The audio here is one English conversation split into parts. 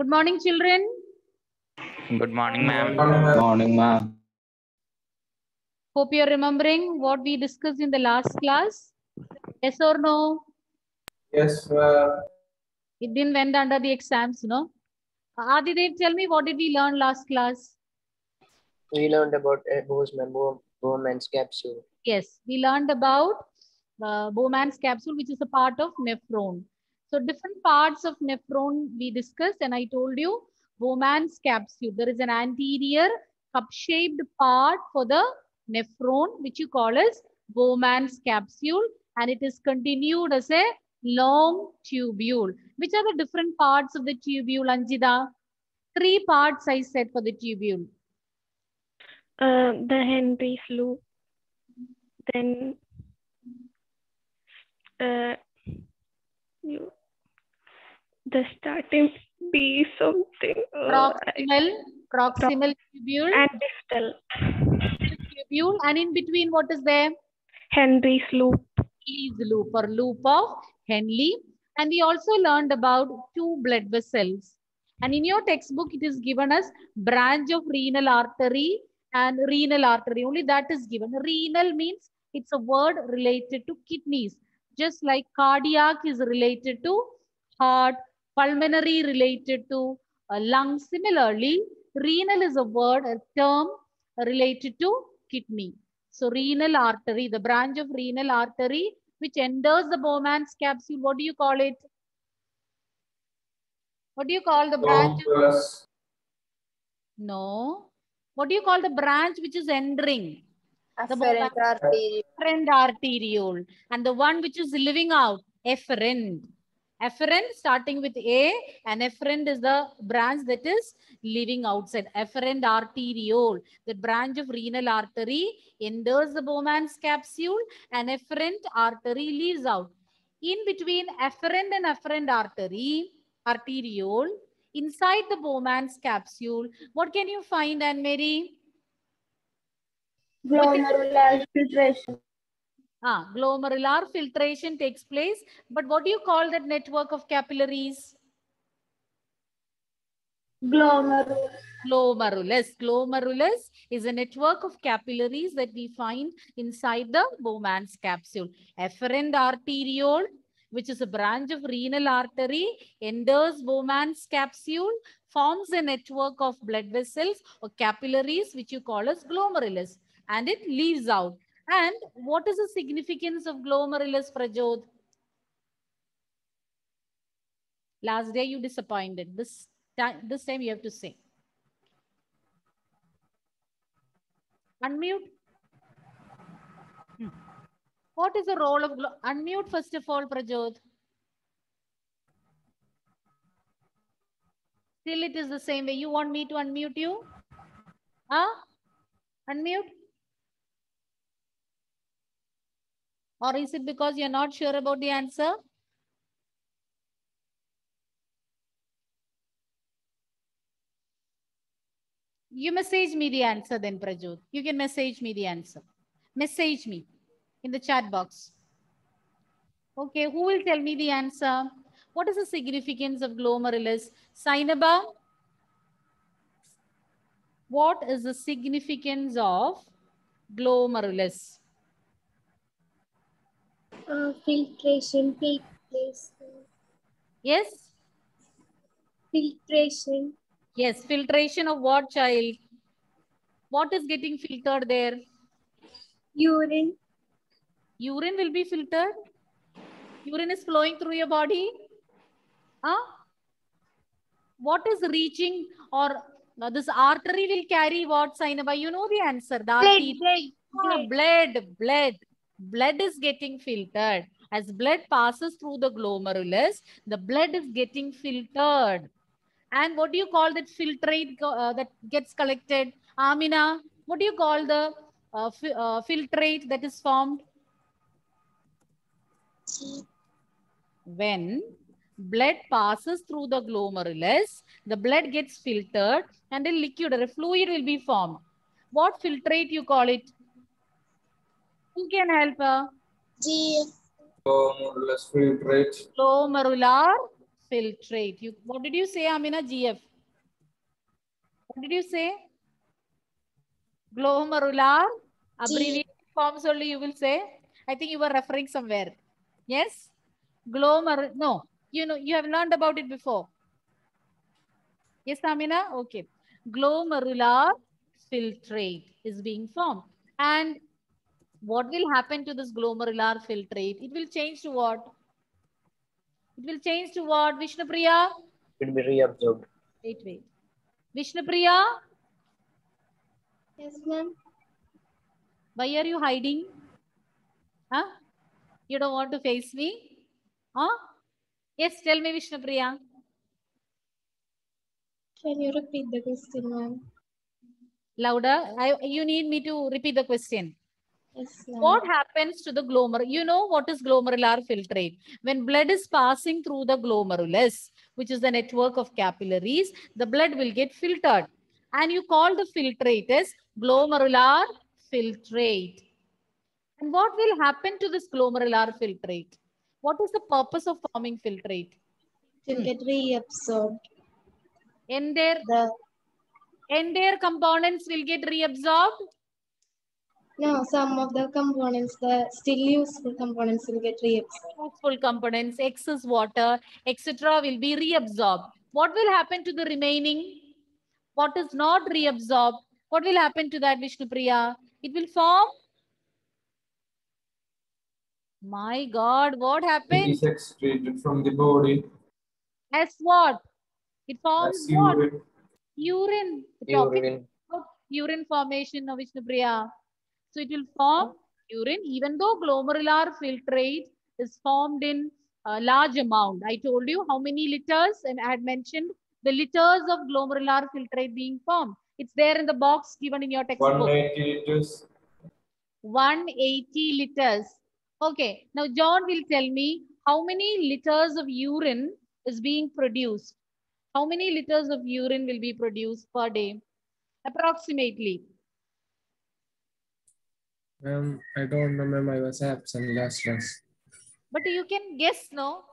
Good morning, children. Good morning, ma'am. Good morning, ma'am. Hope you're remembering what we discussed in the last class. Yes or no? Yes, ma'am. It didn't went under the exams, no? Adidev, tell me, what did we learn last class? We learned about Bowman's capsule. Yes, we learned about Bowman's capsule, which is a part of nephron. So different parts of nephron we discussed, and I told you Bowman's capsule. There is an anterior cup-shaped part for the nephron, which you call as Bowman's capsule, and it is continued as a long tubule. Which are the different parts of the tubule, Anjita? 3 parts I said for the tubule. The Henry's loop, then the starting B something Proximal tubule and distal tubule, and in between what is there? Henry's loop. Henle's loop or loop of Henle. And we also learned about 2 blood vessels. And in your textbook, it is given as branch of renal artery and renal artery. Only that is given. Renal means it's a word related to kidneys. Just like cardiac is related to heart, pulmonary related to lungs. Similarly, renal is a word, a term related to kidney. So renal artery, the branch of renal artery which enters the Bowman's capsule, what do you call it? What do you call the branch? No. What do you call the branch which is entering? Afferent arteriole. Afferent arteriole. And the one which is living out, efferent. Efferent starting with A, and efferent is the branch that is living outside. Efferent arteriole, the branch of renal artery enters the Bowman's capsule, and efferent artery leaves out. In between efferent and efferent arteriole, inside the Bowman's capsule, what can you find, Anne-Marie? Glomerular filtration. Glomerular filtration takes place. But what do you call that network of capillaries? Glomerulus. Glomerulus. Glomerulus is a network of capillaries that we find inside the Bowman's capsule. Efferent arteriole, which is a branch of renal artery, enters Bowman's capsule, forms a network of blood vessels or capillaries, which you call as glomerulus, and it leaves out. And what is the significance of glomerulus, Prajot? Last day you disappointed. This time you have to say. Unmute. What is the role of unmute first of all, Prajot? Still it is the same way. You want me to unmute you? Unmute? Or is it because you're not sure about the answer? You message me the answer then, Prajot. You can message me the answer. Message me in the chat box. Okay, who will tell me the answer? What is the significance of glomerulus? Sainaba? What is the significance of glomerulus? Filtration takes place. Yes? Filtration. Yes, filtration of what, child? What is getting filtered there? Urine. Urine will be filtered? Urine is flowing through your body? What is reaching, or this artery will carry what, Sainaba? You know the answer. Blood is getting filtered. As blood passes through the glomerulus, the blood is getting filtered. And what do you call that filtrate that gets collected? Amina, what do you call the filtrate that is formed? When blood passes through the glomerulus, the blood gets filtered and a liquid or a fluid will be formed. What filtrate you call it? Who can help? Glomerulus filtrate. Glomerular filtrate. What did you say, Amina? GF. What did you say? Glomerular. Abbreviated forms only you will say. I think you were referring somewhere. Yes? No. You know, you have learned about it before. Yes, Amina? Okay. Glomerular filtrate is being formed. And what will happen to this glomerular filtrate? It will change to what? It will change to what, Vishnupriya? It will be reabsorbed. Wait. Vishnupriya? Yes, ma'am. Why are you hiding? Huh? You don't want to face me? Huh? Yes, tell me, Vishnupriya. Can you repeat the question, ma'am? Louder. You need me to repeat the question. Yes, ma'am. What happens to the glomerular? You know what is glomerular filtrate? When blood is passing through the glomerulus, which is the network of capillaries, the blood will get filtered. And you call the filtrate as glomerular filtrate. And what will happen to this glomerular filtrate? What is the purpose of forming filtrate? It will get reabsorbed. Entire components will get reabsorbed. No, some of the components, the still useful components will get reabsorbed. Useful components, excess water, etc. will be reabsorbed. What will happen to the remaining? What is not reabsorbed? What will happen to that, Vishnupriya? It will form. My God, what It happened? is excreted from the body As what? It forms as what? urine. Urine. The topic Urine. of urine formation of Vishnupriya. So it will form urine, even though glomerular filtrate is formed in a large amount. I told you how many liters, and I had mentioned the liters of glomerular filtrate being formed. It's there in the box given in your textbook. 180 liters. 180 liters. Okay, now John will tell me how many liters of urine is being produced. How many liters of urine will be produced per day? Approximately. I don't know, ma'am. I was absent last class. But you can guess, no?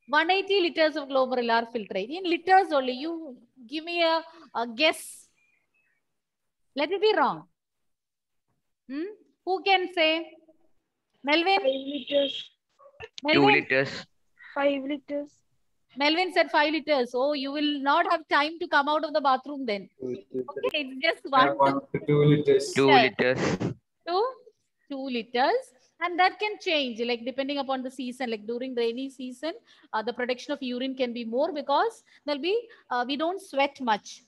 180 liters of glomerular filtrate. In liters only. You give me a guess. Let it be wrong. Who can say? Melvin? 5 liters. 2 Melvin? liters. 5 liters. Melvin said 5 liters. Oh, you will not have time to come out of the bathroom then. 2, 2, 3. Okay, it's just 1 1 to 2 liters. 2 liters. to 2 liters. And that can change, like depending upon the season. Like during rainy season, the production of urine can be more because there'll be we don't sweat much.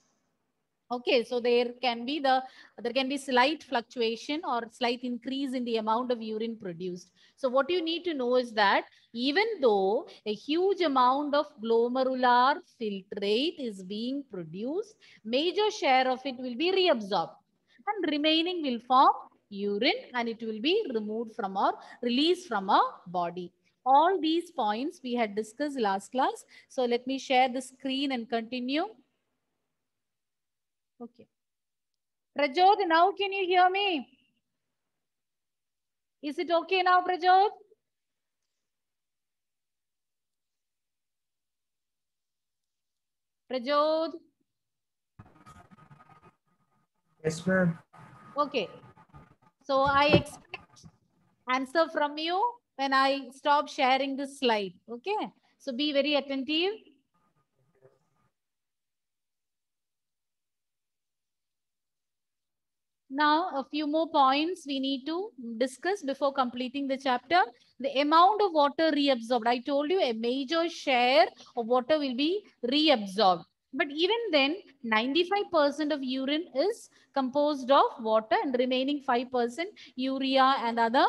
Okay, so there can be slight fluctuation or slight increase in the amount of urine produced. So what you need to know is that even though a huge amount of glomerular filtrate is being produced, major share of it will be reabsorbed and remaining will form urine and it will be removed from or released from our body. All these points we had discussed last class. So let me share the screen and continue. Okay. Prajot, now can you hear me? Is it okay now, Prajot? Prajot? Yes, ma'am. Okay. So I expect answer from you when I stop sharing this slide. Okay. So be very attentive. Now, a few more points we need to discuss before completing the chapter. The amount of water reabsorbed. I told you a major share of water will be reabsorbed. But even then, 95% of urine is composed of water and remaining 5% urea and other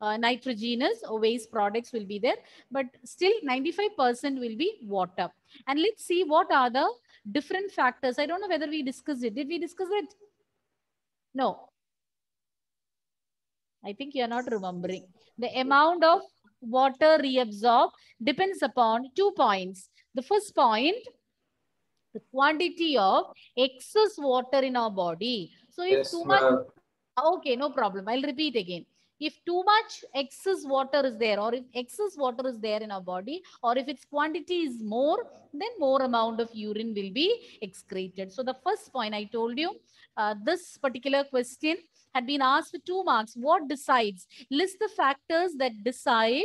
nitrogenous or waste products will be there. But still 95% will be water. And let's see what are the different factors. I don't know whether we discussed it. Did we discuss it? No. I think you are not remembering. The amount of water reabsorbed depends upon 2 points. The first point, the quantity of excess water in our body. So if Yes, too much, ma'am. okay, no problem. I'll repeat again. If too much excess water is there, or if excess water is there in our body, or if its quantity is more, then more amount of urine will be excreted. So the first point I told you, this particular question had been asked for 2 marks. What decides? List the factors that decide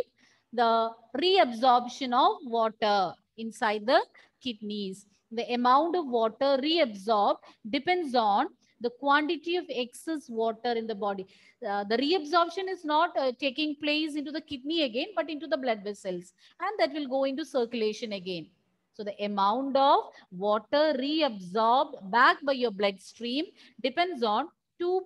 the reabsorption of water inside the kidneys. The amount of water reabsorbed depends on the quantity of excess water in the body. The reabsorption is not taking place into the kidney again, but into the blood vessels, and that will go into circulation again. So the amount of water reabsorbed back by your bloodstream depends on 2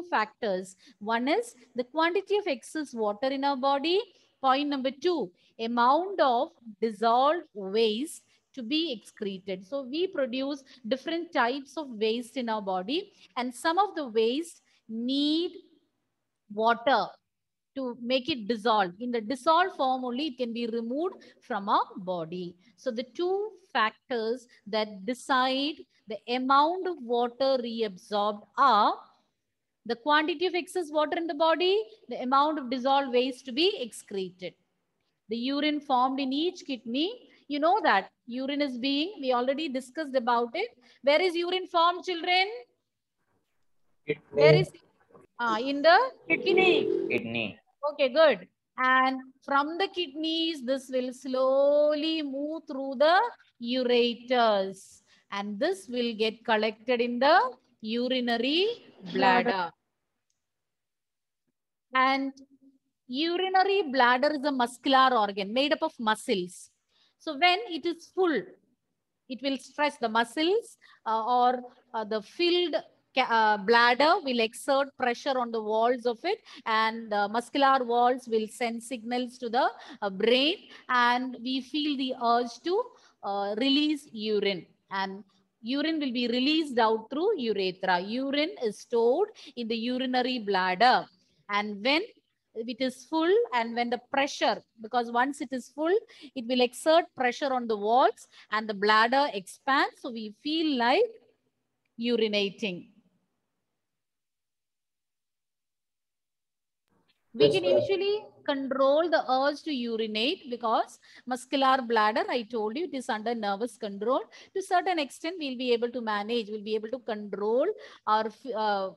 factors. One is the quantity of excess water in our body. Point number 2, amount of dissolved waste to be excreted. So we produce different types of waste in our body, and some of the waste need water to make it dissolve. In the dissolved form only it can be removed from our body. So the 2 factors that decide the amount of water reabsorbed are the quantity of excess water in the body, the amount of dissolved waste to be excreted. The urine formed in each kidney, you know that urine is being, we already discussed about it. Where is urine formed, children? Where is in the kidney? Kidney. Okay, good. And from the kidneys, this will slowly move through the ureters. And this will get collected in the urinary bladder. And urinary bladder is a muscular organ made up of muscles. So when it is full, it will stress the muscles or the filled bladder will exert pressure on the walls of it, and the muscular walls will send signals to the brain, and we feel the urge to release urine, and urine will be released out through urethra. Urine is stored in the urinary bladder, and when it is full and when the pressure, because once it is full, it will exert pressure on the walls and the bladder expands. So we feel like urinating. We can usually control the urge to urinate because muscular bladder, I told you, it is under nervous control. To certain extent, we'll be able to manage, we'll be able to control our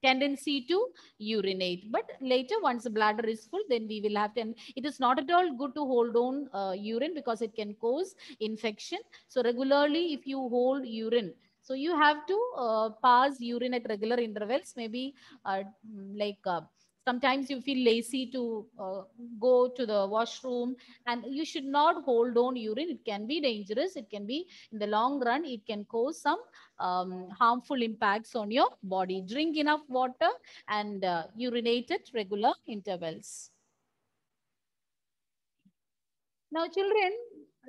tendency to urinate. But later, once the bladder is full, then we will have to, and it is not at all good to hold on urine because it can cause infection. So regularly, if you hold urine, so you have to pass urine at regular intervals, maybe like sometimes you feel lazy to go to the washroom, and you should not hold on urine. It can be dangerous. It can be, in the long run, it can cause some harmful impacts on your body. Drink enough water and urinate at regular intervals. Now, children,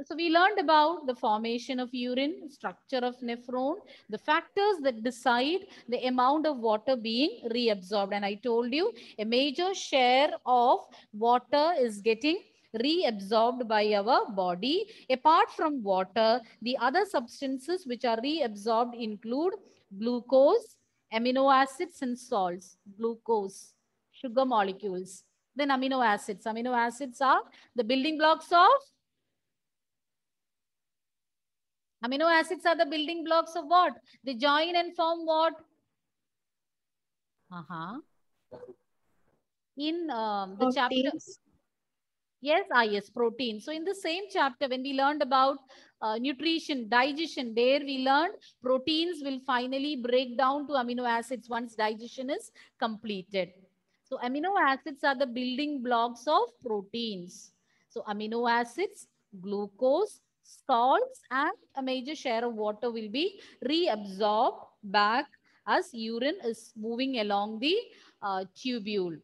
so we learned about the formation of urine, structure of nephron, the factors that decide the amount of water being reabsorbed. And I told you a major share of water is getting reabsorbed by our body. Apart from water, the other substances which are reabsorbed include glucose, amino acids, and salts. Glucose, sugar molecules. Then amino acids. Amino acids are the building blocks of amino acids are the building blocks of what? They join and form what? In the chapter. Proteins. Yes, protein. So in the same chapter, when we learned about nutrition, digestion, there we learned proteins will finally break down to amino acids once digestion is completed. So amino acids are the building blocks of proteins. So amino acids, glucose, salts, and a major share of water will be reabsorbed back as urine is moving along the tubule.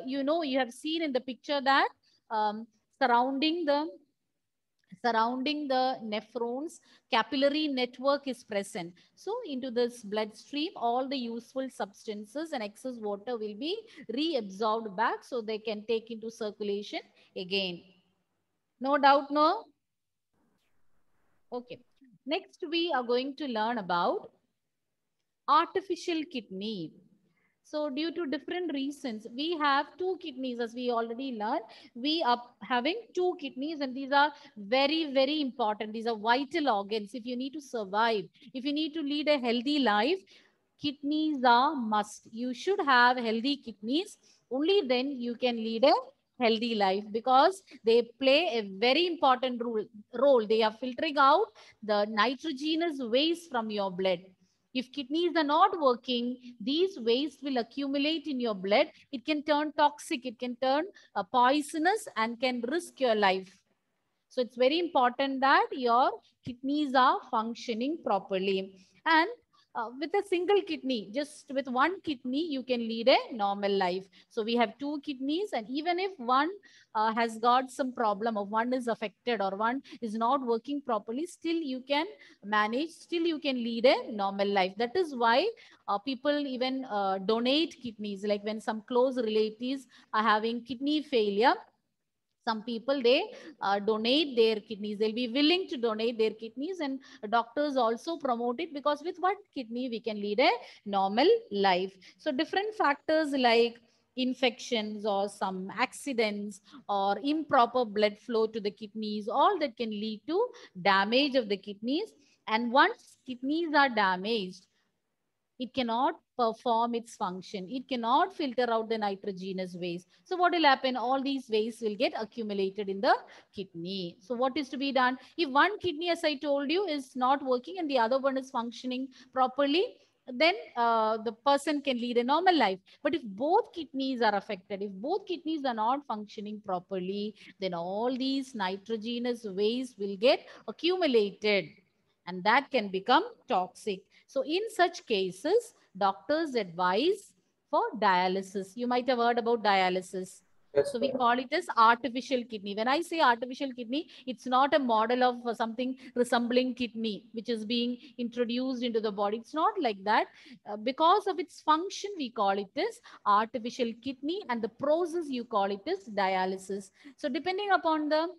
You have seen in the picture that um, surrounding the nephrons, capillary network is present. So into this bloodstream, all the useful substances and excess water will be reabsorbed back so they can take into circulation again. No doubt, no? Okay. Next, we are going to learn about artificial kidney. So due to different reasons, we have two kidneys, as we already learned. We are having two kidneys, and these are very, very important. These are vital organs. If you need to survive, if you need to lead a healthy life, kidneys are must. You should have healthy kidneys. Only then you can lead a healthy life, because they play a very important role. They are filtering out the nitrogenous waste from your blood. If kidneys are not working, these waste will accumulate in your blood. It can turn toxic, it can turn poisonous, and can risk your life. So it's very important that your kidneys are functioning properly. And with a single kidney, just with one kidney, you can lead a normal life. So we have two kidneys, and even if one has got some problem, or one is affected, or one is not working properly, still you can manage, still you can lead a normal life. That is why people even donate kidneys. Like when some close relatives are having kidney failure, some people, they donate their kidneys. They'll be willing to donate their kidneys, and doctors also promote it, because with one kidney we can lead a normal life. So different factors like infections or some accidents or improper blood flow to the kidneys, all that can lead to damage of the kidneys. And once kidneys are damaged, it cannot perform its function. It cannot filter out the nitrogenous waste. So what will happen? All these waste will get accumulated in the kidney. So what is to be done? If one kidney, as I told you, is not working and the other one is functioning properly, then the person can lead a normal life. But if both kidneys are affected, if both kidneys are not functioning properly, then all these nitrogenous waste will get accumulated, and that can become toxic. So in such cases, doctors advise for dialysis. You might have heard about dialysis. Yes, So we ma'am. call it as artificial kidney. When I say artificial kidney, it's not a model of something resembling kidney, which is being introduced into the body. It's not like that. Because of its function, we call it as artificial kidney, and the process you call it as dialysis. So depending upon the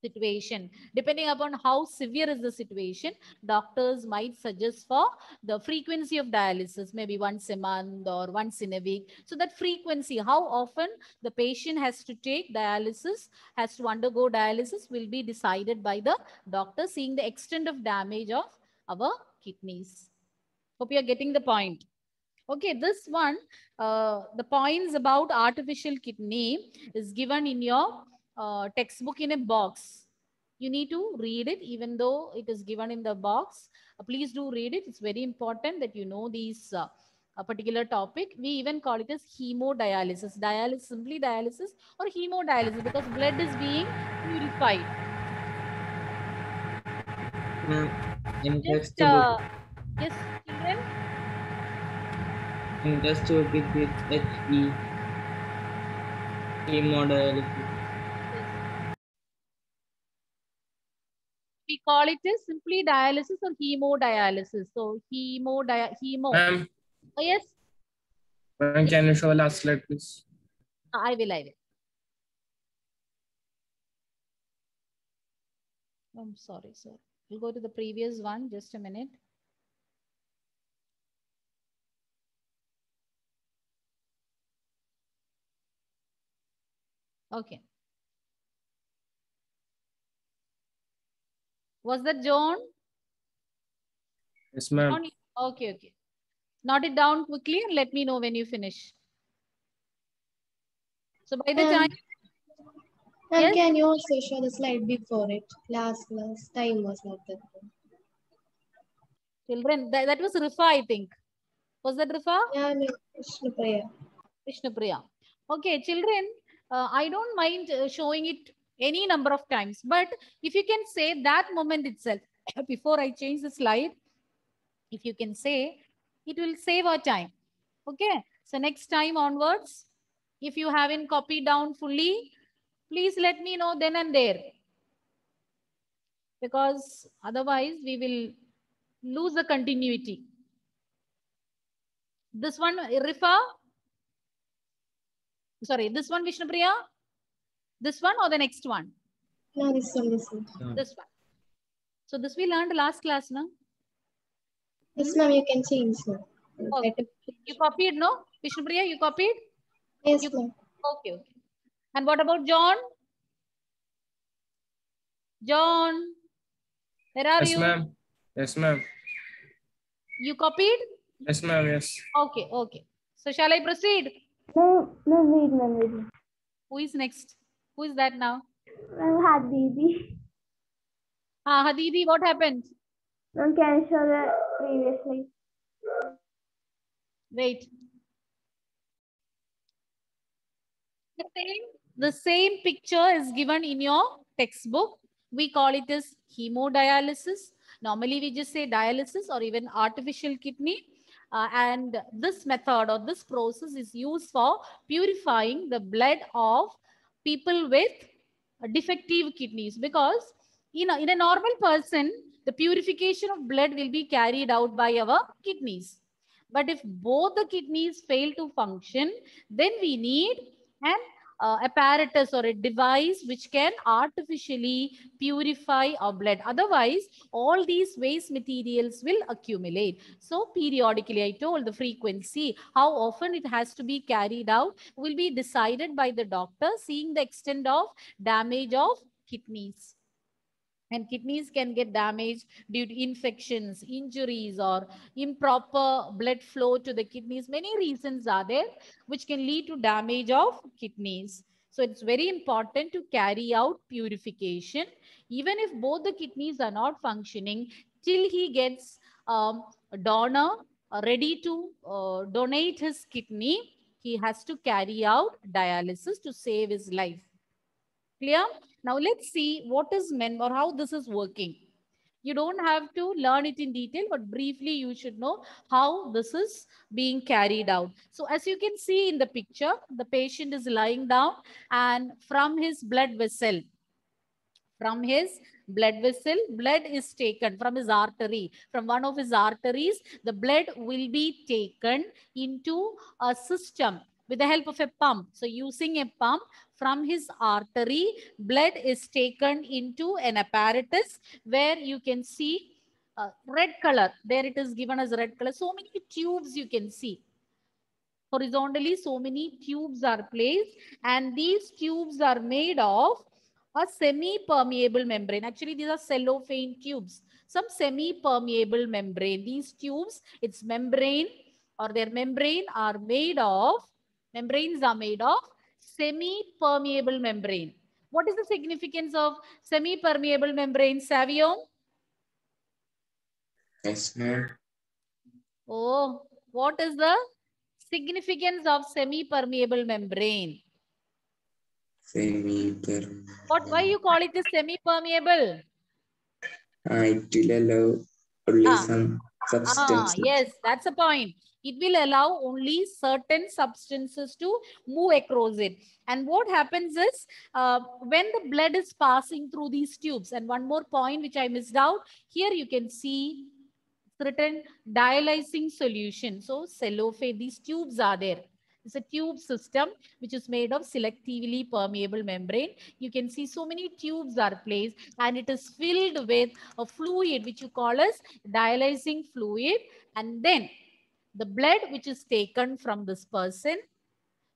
situation, depending upon how severe is the situation, doctors might suggest for the frequency of dialysis, maybe once a month or once in a week. So that frequency, how often the patient has to take dialysis, has to undergo dialysis, will be decided by the doctor, seeing the extent of damage of our kidneys. Hope you are getting the point. Okay, this one, the points about artificial kidney is given in your textbook in a box. You need to read it, even though it is given in the box. Please do read it. It's very important that you know these a particular topic. We even call it as hemodialysis. Dialysis, simply dialysis, or hemodialysis, because blood is being purified. In Just, textbook, yes, children. in textbook it is HE, hemodialysis. We call it as simply dialysis or hemodialysis. So hemo. Ma'am, Oh, yes, ma'am, can you show last slide, please? I will. I'm sorry, sir. We'll go to the previous one. Just a minute. Okay. Was that John? Yes, ma'am. John? Okay. Note it down quickly and let me know when you finish. So by the time, Ma'am, yes, can you also show the slide before it? Last time was not that. children, that was Rifa, I think. Was that Rifa? Yeah, Vishnu Priya. Vishnupriya. Okay, children, I don't mind showing it any number of times, but if you can say that moment itself, before I change the slide, if you can say, it will save our time. Okay, so next time onwards, if you haven't copied down fully, please let me know then and there, because otherwise we will lose the continuity. This one, Rifa, sorry, this one, Vishnupriya, this one or the next one? No, this one. This one. So this we learned last class, no? Yes, ma'am, you can change. Okay. You copied, no? Vishnupriya, you copied? Yes, You, ma'am. okay, okay. And what about John? John, where are Yes, you? ma'am. Yes, ma'am. You copied? Yes, ma'am. Yes. Okay, okay. So shall I proceed? No, wait. Who is next? Who is that now? Ma'am, Hadibi. Hadidi, what happened? Ma'am, can you show the previously? Wait. The same picture is given in your textbook. We call it as hemodialysis. Normally, we just say dialysis or even artificial kidney. And this method or this process is used for purifying the blood of people with defective kidneys, because in a normal person, the purification of blood will be carried out by our kidneys. But if both the kidneys fail to function, then we need an apparatus or a device which can artificially purify our blood. Otherwise, all these waste materials will accumulate. So periodically, I told the frequency, how often it has to be carried out will be decided by the doctor, seeing the extent of damage of kidneys. And kidneys can get damaged due to infections, injuries, or improper blood flow to the kidneys. Many reasons are there which can lead to damage of kidneys. So it's very important to carry out purification. Even if both the kidneys are not functioning, till he gets a donor ready to donate his kidney, he has to carry out dialysis to save his life. Clear? Now let's see what is meant or how this is working. You don't have to learn it in detail, but briefly you should know how this is being carried out. So as you can see in the picture, the patient is lying down, and from his blood vessel, blood is taken from his artery. From one of his arteries, the blood will be taken into a system with the help of a pump. So using a pump from his artery, blood is taken into an apparatus where you can see red color. There it is given as red color. So many tubes you can see. Horizontally, so many tubes are placed, and these tubes are made of a semi-permeable membrane. Actually, these are cellophane tubes. Some semi-permeable membrane. These tubes, its membrane or their membranes are made of semi-permeable membrane. What is the significance of semi-permeable membrane, Savio? Yes, ma'am. Oh, what is the significance of semi-permeable membrane? Semi-permeable. Why you call it a semi-permeable? It will allow only some substances. Yes, that's a point. It will allow only certain substances to move across it. And what happens is when the blood is passing through these tubes, and one more point which I missed out, here you can see written dialyzing solution. So cellophane, these tubes are there. It's a tube system which is made of selectively permeable membrane. You can see so many tubes are placed, and it is filled with a fluid which you call as dialyzing fluid. And then the blood which is taken from this person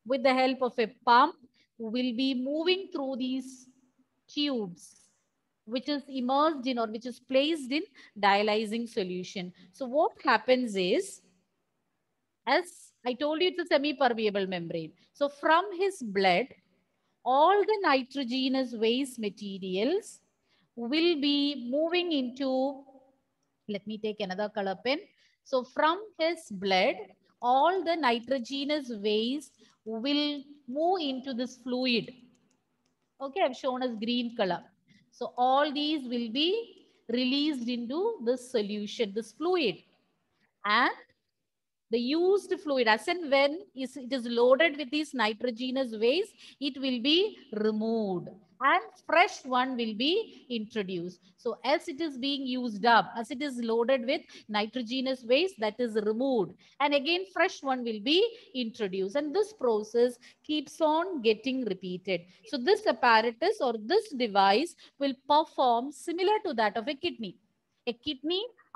with the help of a pump will be moving through these tubes, which is immersed in or which is placed in dialyzing solution. So what happens is, as I told you, it's a semi-permeable membrane. So from his blood, all the nitrogenous waste materials will be moving into, let me take another color pen. So from his blood, all the nitrogenous waste will move into this fluid. Okay, I've shown as green color. So all these will be released into this solution, this fluid. And the used fluid, as and when it is loaded with these nitrogenous waste, it will be removed and fresh one will be introduced. So as it is being used up, as it is loaded with nitrogenous waste, that is removed, and again fresh one will be introduced, and this process keeps on getting repeated. So this apparatus or this device will perform similar to that of a kidney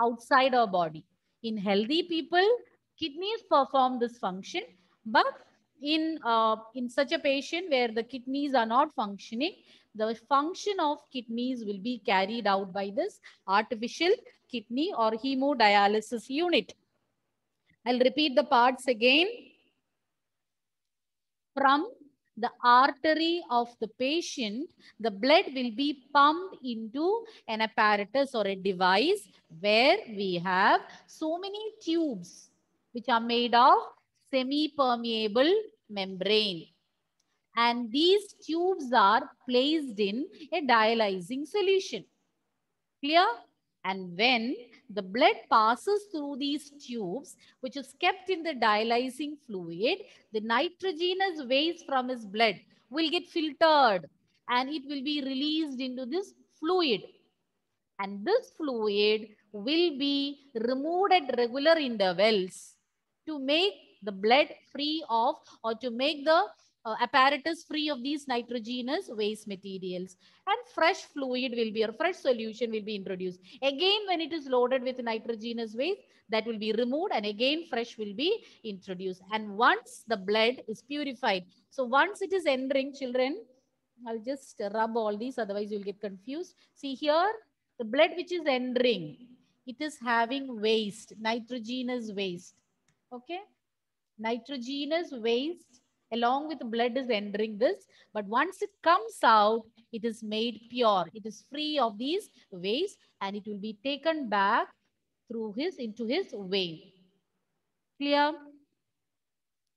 outside our body. In healthy people, kidneys perform this function, But in such a patient where the kidneys are not functioning, the function of kidneys will be carried out by this artificial kidney or hemodialysis unit. I'll repeat the parts again. From the artery of the patient, the blood will be pumped into an apparatus or a device where we have so many tubes which are made of semi-permeable membrane. And these tubes are placed in a dialyzing solution. Clear? And when the blood passes through these tubes, which is kept in the dialyzing fluid, the nitrogenous waste from his blood will get filtered and it will be released into this fluid. And this fluid will be removed at regular intervals to make the blood free of, or to make the apparatus free of these nitrogenous waste materials, and fresh fluid will be, or fresh solution will be introduced. Again, when it is loaded with nitrogenous waste, that will be removed and again fresh will be introduced. And once the blood is purified, so once it is entering, children, I'll just rub all these, otherwise you'll get confused. See here, the blood which is entering, it is having waste, nitrogenous waste. Okay, nitrogenous waste along with blood is entering this, but once it comes out, it is made pure. It is free of these waste and it will be taken back through into his vein. Clear?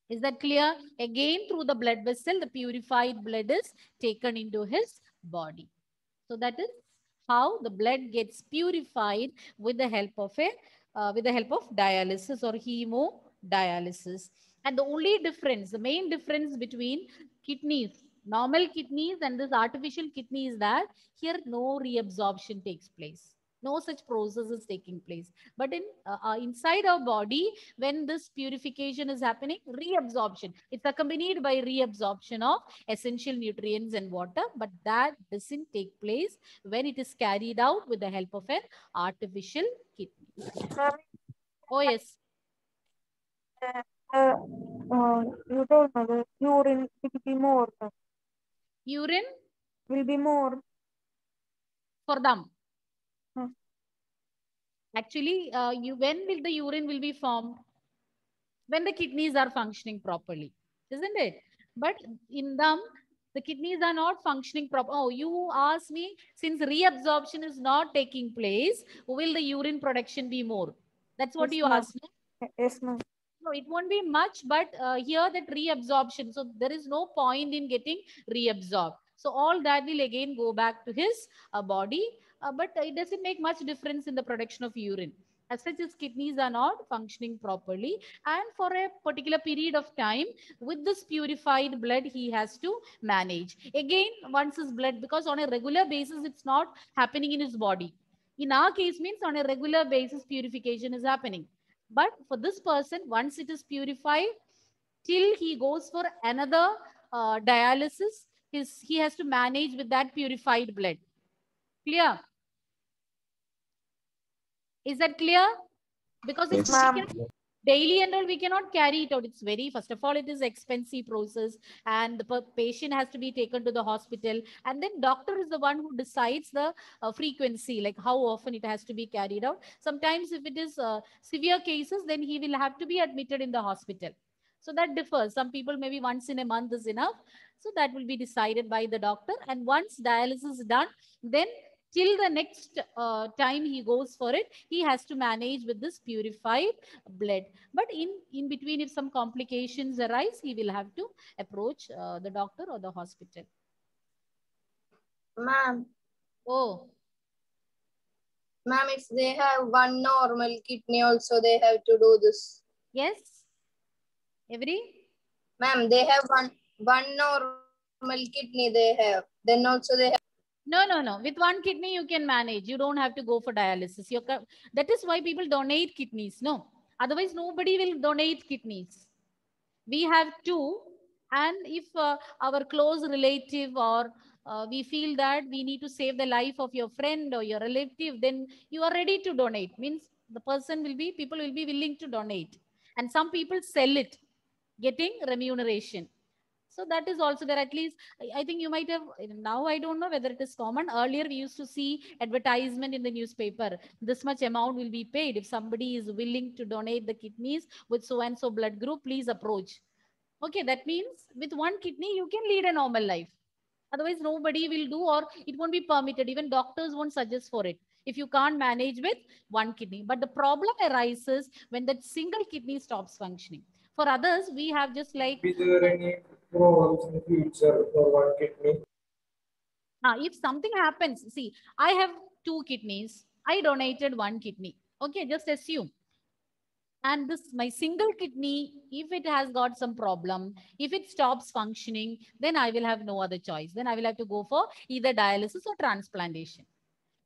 Is that clear? Again, through the blood vessel, the purified blood is taken into his body. So that is how the blood gets purified with the help of dialysis or hemodialysis. And the only difference, the main difference between kidneys, normal kidneys and this artificial kidney is that here no reabsorption takes place. No such process is taking place. But in inside our body, when this purification is happening, reabsorption, it's accompanied by reabsorption of essential nutrients and water, but that doesn't take place when it is carried out with the help of an artificial kidney. Oh, yes. You don't know the urine will be more. Urine Will be more. for them. Hmm. Actually, when will the urine will be formed? When the kidneys are functioning properly, isn't it? But in them, the kidneys are not functioning properly. Oh, you asked me, since reabsorption is not taking place, will the urine production be more? That's what Yes, you ma'am. asked. No? Yes, ma'am. No, it won't be much, but here that reabsorption, so there is no point in getting reabsorbed. So all that will again go back to his body, but it doesn't make much difference in the production of urine. As such, his kidneys are not functioning properly, and for a particular period of time, with this purified blood, he has to manage. Again, once his blood, because on a regular basis, it's not happening in his body. In our case, means on a regular basis, purification is happening. But for this person, once it is purified, till he goes for another dialysis, he has to manage with that purified blood. Clear? Is that clear? Because it's daily and all, we cannot carry it out. It's very, first of all, it is expensive process, and the patient has to be taken to the hospital, and then doctor is the one who decides the frequency, like how often it has to be carried out. Sometimes if it is severe cases, then he will have to be admitted in the hospital. So that differs. Some people maybe once in a month is enough. So that will be decided by the doctor. And once dialysis is done, then till the next time he goes for it, he has to manage with this purified blood. But in between, if some complications arise, he will have to approach the doctor or the hospital. Ma'am. Oh. Ma'am, if they have one normal kidney also, they have to do this. Yes. Every? Ma'am, they have one normal kidney they have. Then also they have. No. With one kidney, you can manage. You don't have to go for dialysis. That is why people donate kidneys. No. Otherwise, nobody will donate kidneys. We have two. And if our close relative or we feel that we need to save the life of your friend or your relative, then you are ready to donate. Means the person will be, people will be willing to donate. And some people sell it. getting remuneration. So that is also there. At least I think you might have, now I don't know whether it is common. Earlier we used to see advertisement in the newspaper. This much amount will be paid. If somebody is willing to donate the kidneys with so and so blood group, please approach. Okay, that means with one kidney, you can lead a normal life. Otherwise, nobody will do, or it won't be permitted. Even doctors won't suggest for it if you can't manage with one kidney. But the problem arises when that single kidney stops functioning. For others, we have just like Is there any programs in future for one kidney? if something happens, see, I have two kidneys. I donated one kidney. Okay, just assume. And this, my single kidney, if it has got some problem, if it stops functioning, then I will have no other choice. Then I will have to go for either dialysis or transplantation.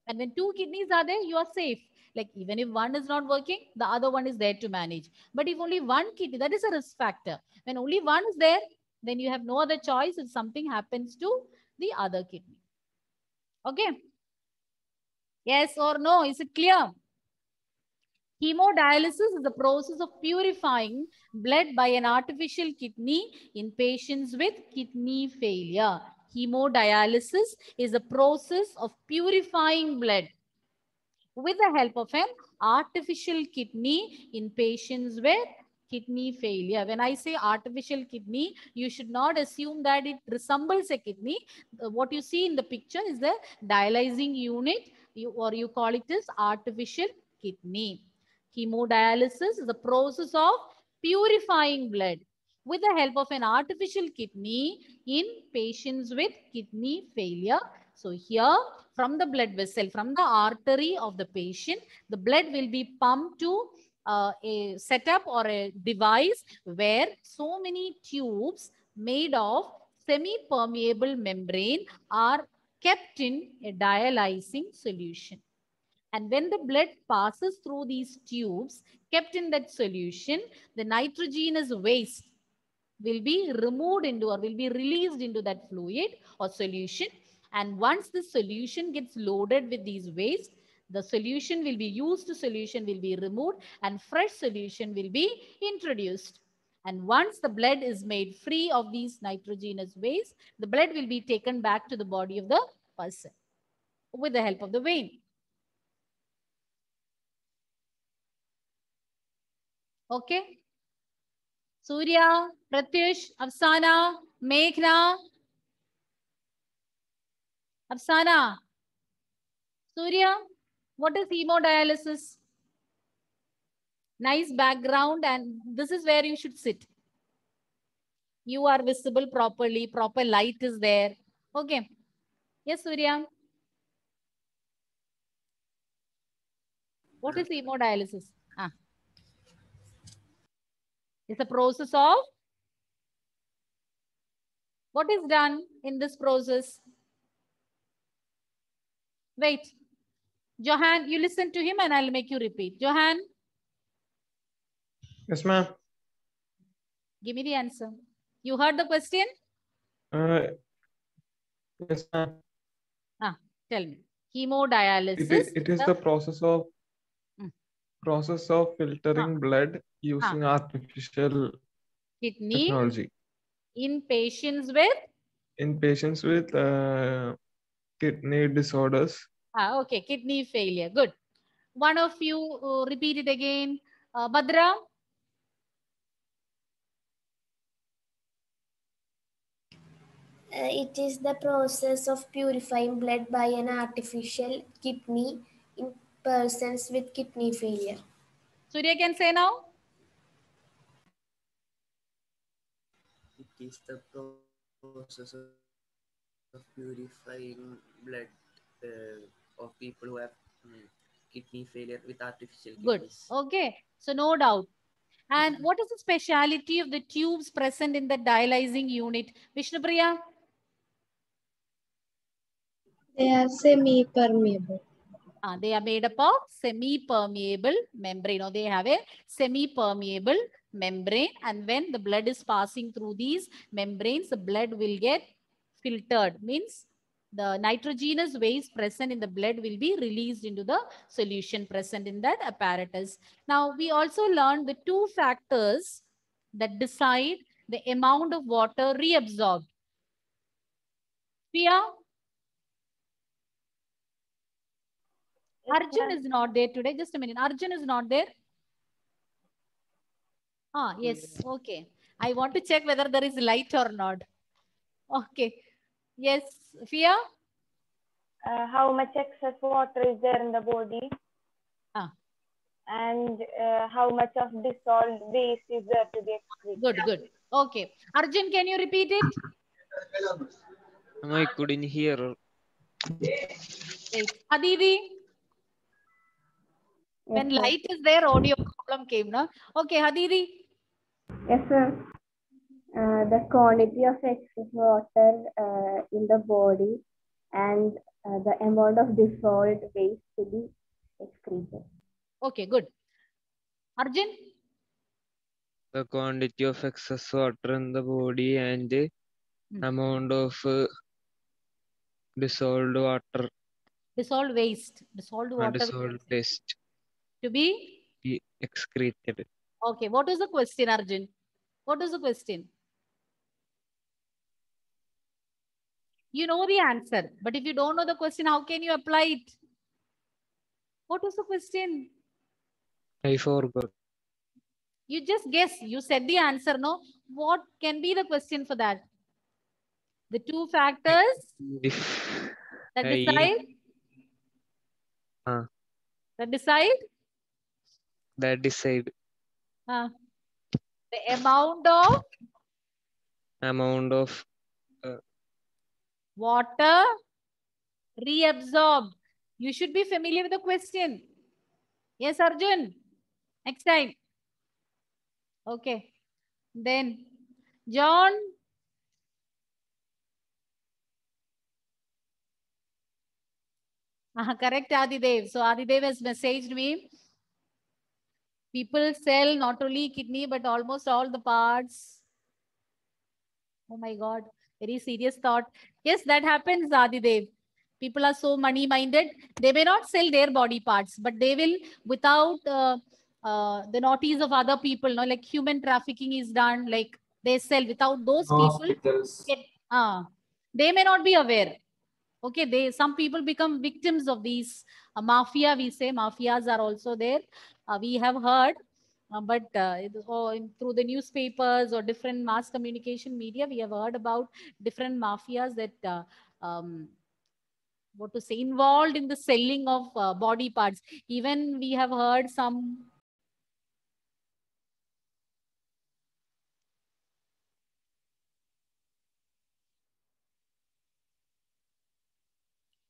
And when two kidneys are there, you are safe. Like even if one is not working, the other one is there to manage. But if only one kidney, that is a risk factor. When only one is there, then you have no other choice if something happens to the other kidney. Okay. Yes or no? Is it clear? Hemodialysis is the process of purifying blood by an artificial kidney in patients with kidney failure. Hemodialysis is a process of purifying blood with the help of an artificial kidney in patients with kidney failure. When I say artificial kidney, you should not assume that it resembles a kidney. What you see in the picture is the dialyzing unit, or you call it as artificial kidney. Hemodialysis is the process of purifying blood with the help of an artificial kidney in patients with kidney failure. So here, from the blood vessel, from the artery of the patient, the blood will be pumped to a setup or a device where so many tubes made of semi-permeable membrane are kept in a dialyzing solution. And when the blood passes through these tubes kept in that solution, the nitrogenous waste will be removed into or will be released into that fluid or solution. And once the solution gets loaded with these waste, the solution will be used, solution will be removed, and fresh solution will be introduced. And once the blood is made free of these nitrogenous waste, the blood will be taken back to the body of the person with the help of the vein. Okay. Surya, Pratyush, Afsana, Meghna, Afsana. Surya, what is hemodialysis? Nice background, and this is where you should sit. You are visible properly, proper light is there. Okay. Yes, Surya. What is hemodialysis? It's a process of what is done in this process? Wait. Johan, you listen to him and I'll make you repeat. Johan, Yes, ma'am. give me the answer. You heard the question? Yes, ma'am. Tell me. Hemodialysis. It is the process of filtering blood using artificial kidney technology in patients with kidney disorders. Okay, kidney failure. Good. One of you repeat it again. Bhadra. It is the process of purifying blood by an artificial kidney in persons with kidney failure. Surya can say now. It is the process of purifying blood of people who have kidney failure with artificial kidneys. Good. Okay. So no doubt. And what is the speciality of the tubes present in the dialyzing unit? Vishnupriya? They are semi-permeable. They are made up of semi-permeable membrane, or they have a semi-permeable membrane. And when the blood is passing through these membranes, the blood will get filtered. Means the nitrogenous waste present in the blood will be released into the solution present in that apparatus. Now, we also learned the two factors that decide the amount of water reabsorbed? Priya? Arjun is not there today. Just a minute. Arjun is not there. Ah, yes. Okay. I want to check whether there is light or not. Okay. Yes. Fia? How much excess water is there in the body? Ah. And how much of dissolved waste is there to be excreted? Good, good. Okay. Arjun, can you repeat it? I couldn't hear. Wait. Aditi? When Yes, sir. light is there, audio problem came, no? Okay, Hadidi. Yes, sir. The quantity of excess water in the body and the amount of dissolved waste to be excreted. Okay, good. Arjun? The quantity of excess water in the body and the amount of dissolved water. Dissolved waste. Dissolved water. Dissolved waste. To be? Excreted. Okay, what is the question, Arjun? What is the question? You know the answer, but if you don't know the question, how can you apply it? What was the question? I forgot. You just guess. You said the answer, no? What can be the question for that? The two factors that decide? That decide? That decide. The amount of water reabsorbed. You should be familiar with the question. Yes, Arjun. Next time. Okay. Then, John. Correct, Adidev. So, Adidev has messaged me. People sell not only kidney, but almost all the parts. Oh my God. Very serious thought. Yes, that happens, Adidev. People are so money minded. They may not sell their body parts, but they will, without the notice of other people, no, like human trafficking is done, like they sell without those people. They may not be aware. Okay, some people become victims of these mafia. We say mafias are also there. We have heard, through the newspapers or different mass communication media, we have heard about different mafias that what to say, involved in the selling of body parts. Even we have heard some.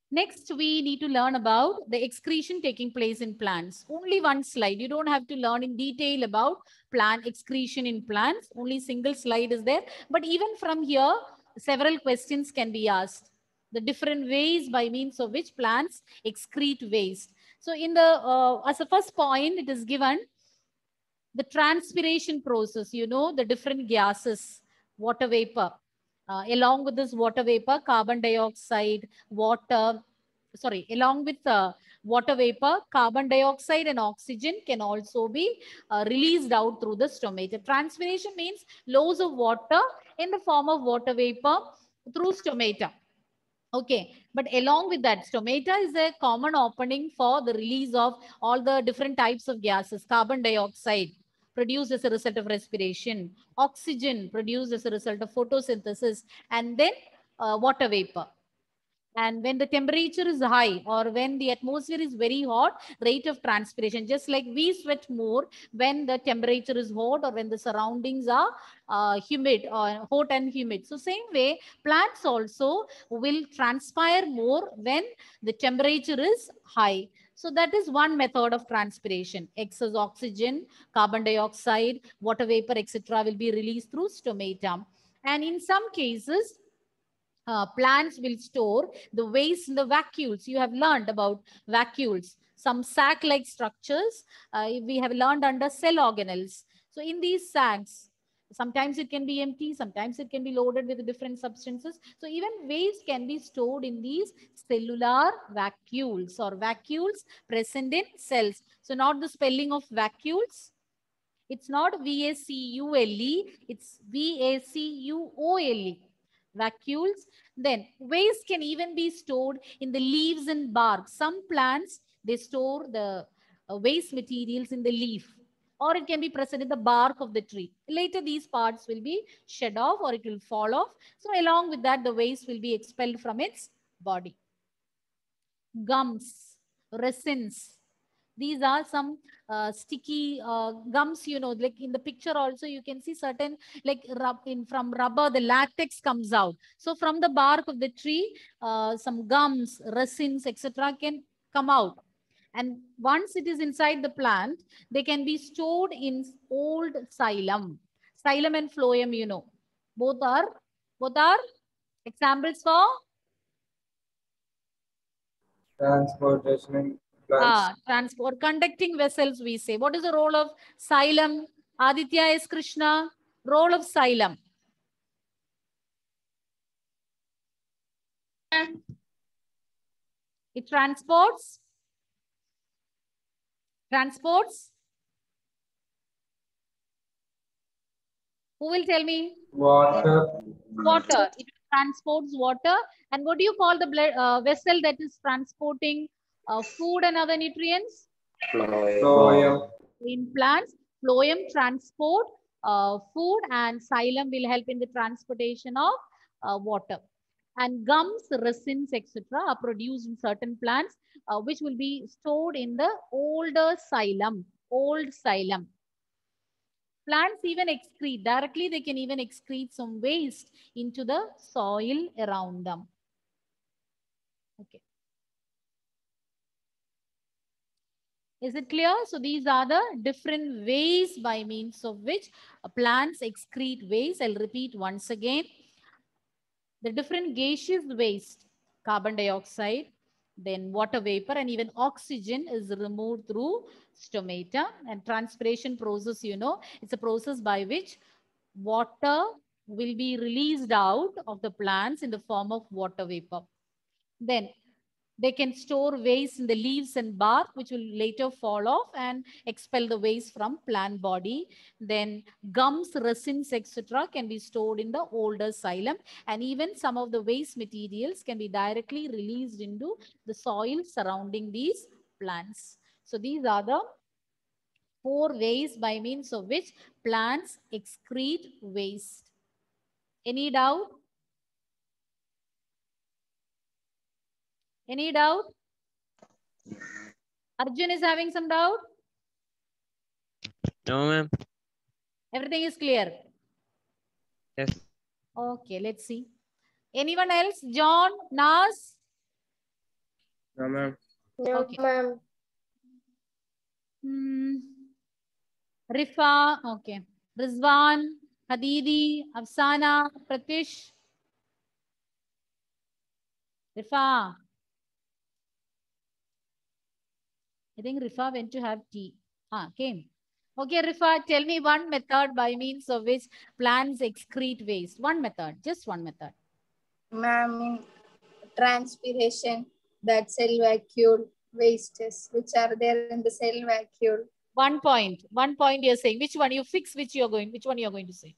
Next, we need to learn about the excretion taking place in plants. Only one slide. You don't have to learn in detail about plant excretion in plants. Only single slide is there. But even from here, several questions can be asked. The different ways by means of which plants excrete waste. So in the as a first point, it is given the transpiration process, the different gases, water vapor. Along with this water vapor, carbon dioxide, along with water vapor, carbon dioxide and oxygen can also be released out through the stomata. Transpiration means loss of water in the form of water vapor through stomata. Okay, but along with that, stomata is a common opening for the release of all the different types of gases. Carbon dioxide produced as a result of respiration, oxygen produced as a result of photosynthesis, and then water vapor. And when the temperature is high or when the atmosphere is very hot, rate of transpiration, just like we sweat more when the temperature is hot or when the surroundings are humid or hot and humid. So same way, plants also will transpire more when the temperature is high. So that is one method of transpiration. Excess oxygen, carbon dioxide, water vapor, etc. will be released through stomata. And in some cases, plants will store the waste in the vacuoles. You have learned about vacuoles, some sac-like structures we have learned under cell organelles. So in these sacs, sometimes it can be empty, sometimes it can be loaded with different substances. So even waste can be stored in these cellular vacuoles or vacuoles present in cells. So not the spelling of vacuoles, It's not VACULE, it's VACUOLE. Vacuoles. Then waste can even be stored in the leaves and bark. Some plants, they store the waste materials in the leaf, or it can be present in the bark of the tree. Later, these parts will be shed off or it will fall off. So along with that, the waste will be expelled from its body. Gums, resins. These are some sticky gums, you know, like in the picture also you can see certain, like from rubber, the latex comes out. So from the bark of the tree, some gums, resins, etc. can come out. And once it is inside the plant, they can be stored in old xylem. Xylem and phloem, you know, both are examples for Transportation in plants. transport, conducting vessels, we say. What is the role of xylem? Aditya S. Krishna, role of xylem. It transports. Who will tell me? Water. Water. It transports water. And what do you call the vessel that is transporting food and other nutrients? Phloem. In plants, phloem transport food, and xylem will help in the transportation of water. And gums, resins, etc. are produced in certain plants, which will be stored in the older xylem, old xylem. Plants even excrete, directly they can even excrete some waste into the soil around them. Okay. Is it clear? So these are the different ways by means of which plants excrete waste. I'll repeat once again. The different gaseous waste, carbon dioxide, then water vapor, and even oxygen is removed through stomata. And transpiration process, you know, it's a process by which water will be released out of the plants in the form of water vapor. Then they can store waste in the leaves and bark, which will later fall off and expel the waste from plant body. Then gums, resins, etc. can be stored in the older xylem, and even some of the waste materials can be directly released into the soil surrounding these plants. So these are the 4 ways by means of which plants excrete waste. Any doubt? Any doubt? Arjun is having some doubt? No, ma'am. Everything is clear? Yes. Okay, let's see. Anyone else? John, Nas? No, ma'am. No, Okay. ma'am. Rifa, okay. Rizwan, Hadidi, Afsana, Pratish. Rifa. I think Rifa went to have tea. Came. Okay, Rifa, tell me one method by means of which plants excrete waste. One method, just one method. Ma'am, in transpiration, that cell vacuole wastes, which are there in the cell vacuole. 1 point. 1 point you're saying. Which one? You fix which one you're going to say?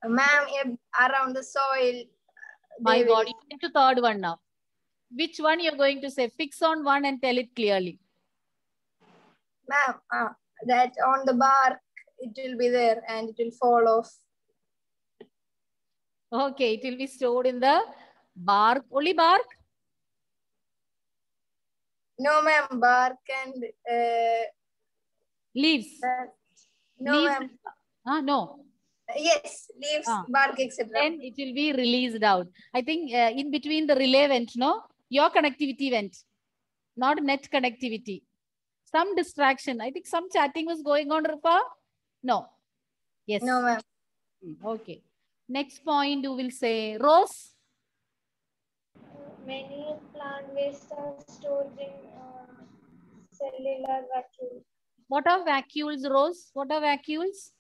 Ma'am, around the soil. My God, you went to third one now. Which one you're going to say? Fix on one and tell it clearly. Ma'am, that on the bark, it will be there and it will fall off. Okay, it will be stored in the bark. Only bark? No, ma'am, bark and leaves. No, leaves. ma'am. No. Yes, leaves, bark, etc. Then it will be released out. I think in between the relay went, no? Your connectivity went, not net connectivity. Some distraction. I think some chatting was going on, Rupa. No. Yes. No, ma'am. Okay. Next point, you will say, Rose. Many plant waste are stored in cellular vacuoles. What are vacuoles, Rose? What are vacuoles?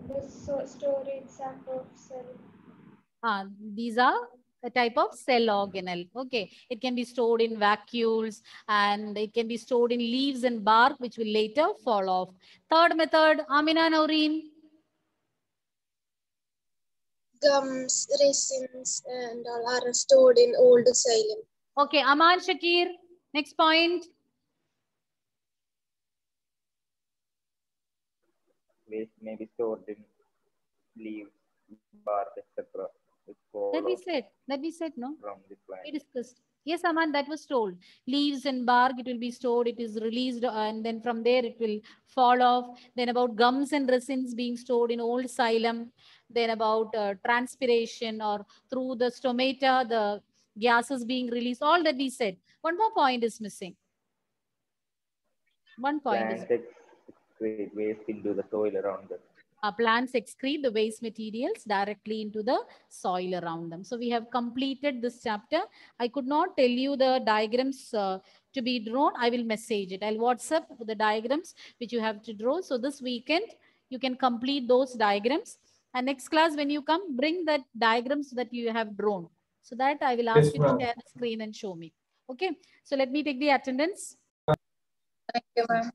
The storage sac of cell. These are a type of cell organelle. Okay, it can be stored in vacuoles and it can be stored in leaves and bark, which will later fall off. Third method, Amina Noreen. Gums, resins, and all are stored in old xylem. Okay, Aman Shakir. Next point. Waste may be stored in leaves, bark, etc. That we said, no? From the plant. We discussed. Yes, Aman, that was told. Leaves and bark, it will be stored, it is released, and then from there it will fall off. Then about gums and resins being stored in old xylem. Then about transpiration or through the stomata, the gases being released. All that we said. One more point is missing. One point is Plants excrete waste into the soil around them. plants excrete the waste materials directly into the soil around them. So we have completed this chapter. I could not tell you the diagrams to be drawn. I will message it. I'll WhatsApp the diagrams which you have to draw. So this weekend, you can complete those diagrams. And next class, when you come, bring that diagrams that you have drawn. So that I will ask you to share the screen and show me. Okay. So let me take the attendance. Thank you, ma'am.